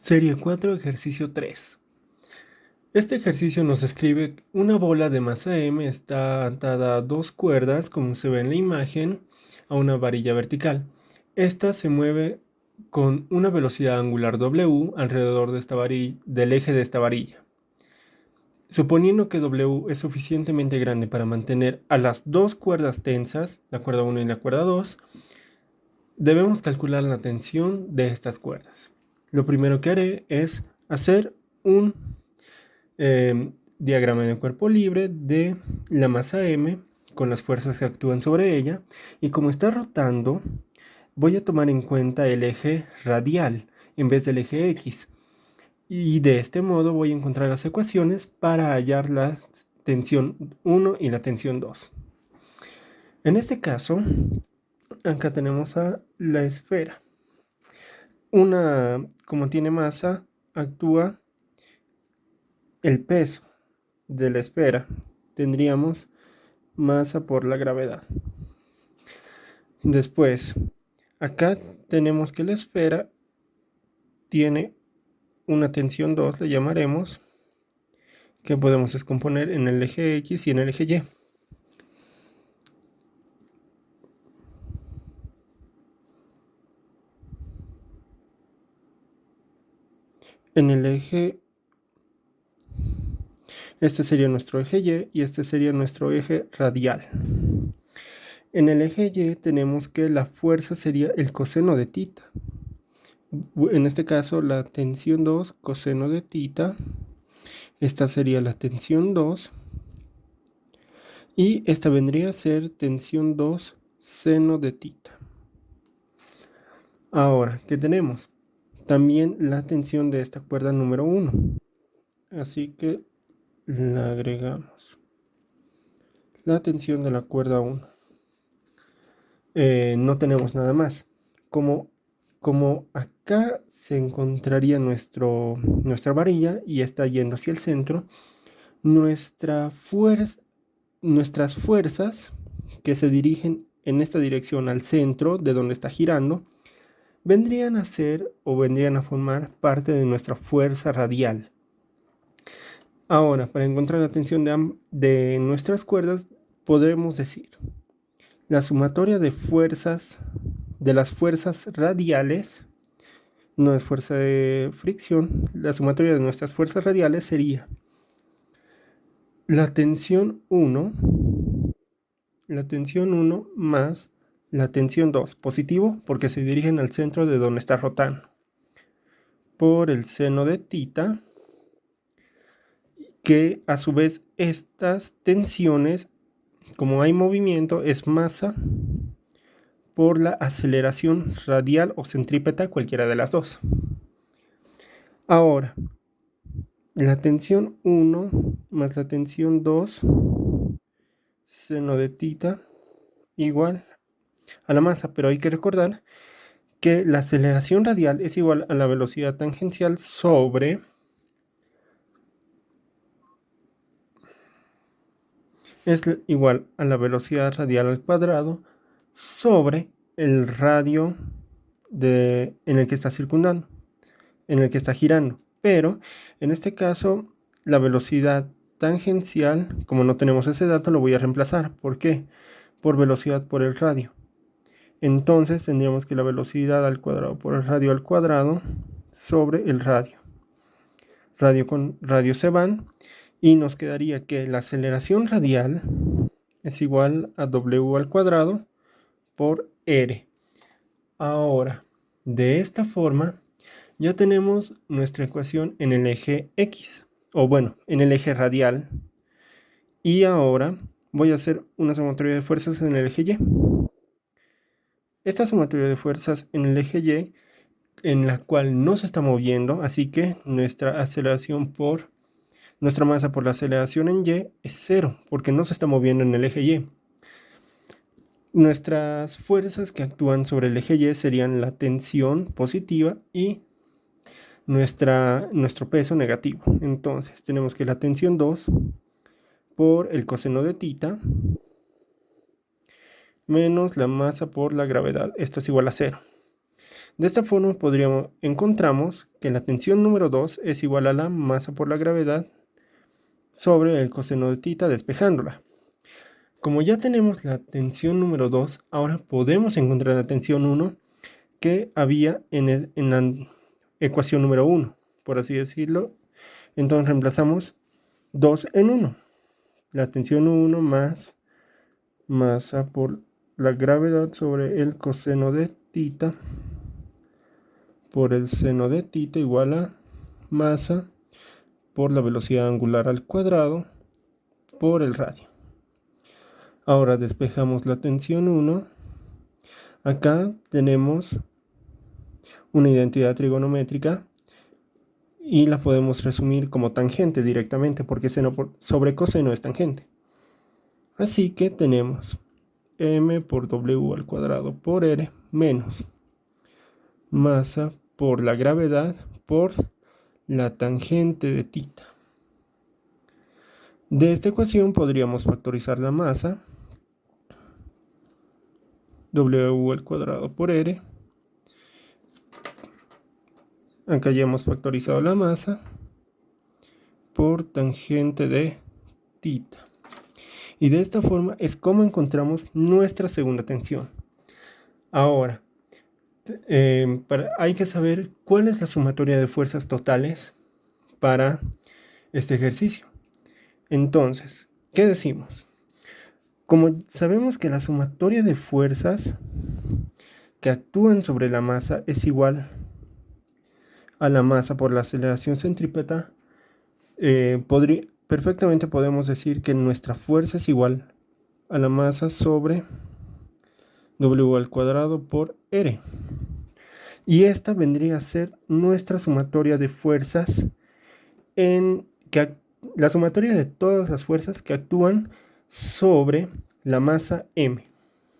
Serie 4, ejercicio 3. Este ejercicio nos describe una bola de masa M está atada a dos cuerdas, como se ve en la imagen, a una varilla vertical. Esta se mueve con una velocidad angular W alrededor de esta del eje de esta varilla. Suponiendo que W es suficientemente grande para mantener a las dos cuerdas tensas, la cuerda 1 y la cuerda 2, debemos calcular la tensión de estas cuerdas. Lo primero que haré es hacer un diagrama de cuerpo libre de la masa M con las fuerzas que actúan sobre ella, y como está rotando, voy a tomar en cuenta el eje radial en vez del eje X, y de este modo voy a encontrar las ecuaciones para hallar la tensión 1 y la tensión 2. En este caso, acá tenemos a la esfera. Como tiene masa, actúa el peso de la esfera. Tendríamos masa por la gravedad. Después, acá tenemos que la esfera tiene una tensión 2, le llamaremos, que podemos descomponer en el eje X y en el eje Y. En el eje, este sería nuestro eje Y y este sería nuestro eje radial. En el eje Y tenemos que la fuerza sería el coseno de tita. En este caso, la tensión 2 coseno de tita. Esta sería la tensión 2. Y esta vendría a ser tensión 2 seno de tita. Ahora, ¿qué tenemos? También la tensión de esta cuerda número 1. Así que la agregamos. La tensión de la cuerda 1. No tenemos nada más. Como acá se encontraría nuestra varilla y está yendo hacia el centro, nuestras fuerzas que se dirigen en esta dirección al centro de donde está girando, vendrían a ser o vendrían a formar parte de nuestra fuerza radial. Ahora, para encontrar la tensión de nuestras cuerdas, podremos decir la sumatoria de las fuerzas radiales, no es fuerza de fricción, la sumatoria de nuestras fuerzas radiales sería la tensión 1 más la tensión 2, positivo porque se dirigen al centro de donde está rotando, por el seno de tita, que a su vez estas tensiones, como hay movimiento, es masa por la aceleración radial o centrípeta, cualquiera de las dos. Ahora, la tensión 1 más la tensión 2 seno de tita igual a la masa, pero hay que recordar que la aceleración radial es igual a la velocidad tangencial sobre es igual a la velocidad radial al cuadrado sobre el radio en el que está circundando, en el que está girando. Pero en este caso, la velocidad tangencial, como no tenemos ese dato, lo voy a reemplazar. ¿Por qué? Por velocidad por el radio. Entonces tendríamos que la velocidad al cuadrado por el radio al cuadrado sobre el radio. Radio con radio se van y nos quedaría que la aceleración radial es igual a W al cuadrado por R. Ahora, de esta forma, ya tenemos nuestra ecuación en el eje X, o bueno, en el eje radial. Y ahora voy a hacer una sumatoria de fuerzas en el eje Y. Esta sumatoria de fuerzas en el eje Y, en la cual no se está moviendo, así que nuestra masa por la aceleración en Y es 0, porque no se está moviendo en el eje Y. Nuestras fuerzas que actúan sobre el eje Y serían la tensión positiva y nuestro peso negativo. Entonces tenemos que la tensión 2 por el coseno de tita menos la masa por la gravedad. Esto es igual a 0. De esta forma encontramos que la tensión número 2 es igual a la masa por la gravedad sobre el coseno de θ despejándola. Como ya tenemos la tensión número 2, ahora podemos encontrar la tensión 1 que había en la ecuación número 1, por así decirlo. Entonces reemplazamos 2 en 1. La tensión 1 más masa por la gravedad sobre el coseno de θ por el seno de θ igual a masa por la velocidad angular al cuadrado por el radio. Ahora despejamos la tensión 1. Acá tenemos una identidad trigonométrica y la podemos resumir como tangente directamente porque seno sobre coseno es tangente. Así que tenemos m por w al cuadrado por r menos masa por la gravedad por la tangente de θ. De esta ecuación podríamos factorizar la masa, w al cuadrado por r. Acá ya hemos factorizado la masa por tangente de θ. Y de esta forma es como encontramos nuestra segunda tensión. Ahora, hay que saber cuál es la sumatoria de fuerzas totales para este ejercicio. Entonces, ¿qué decimos? Como sabemos que la sumatoria de fuerzas que actúan sobre la masa es igual a la masa por la aceleración centrípeta, perfectamente podemos decir que nuestra fuerza es igual a la masa sobre w al cuadrado por r. Y esta vendría a ser nuestra sumatoria de fuerzas la sumatoria de todas las fuerzas que actúan sobre la masa m.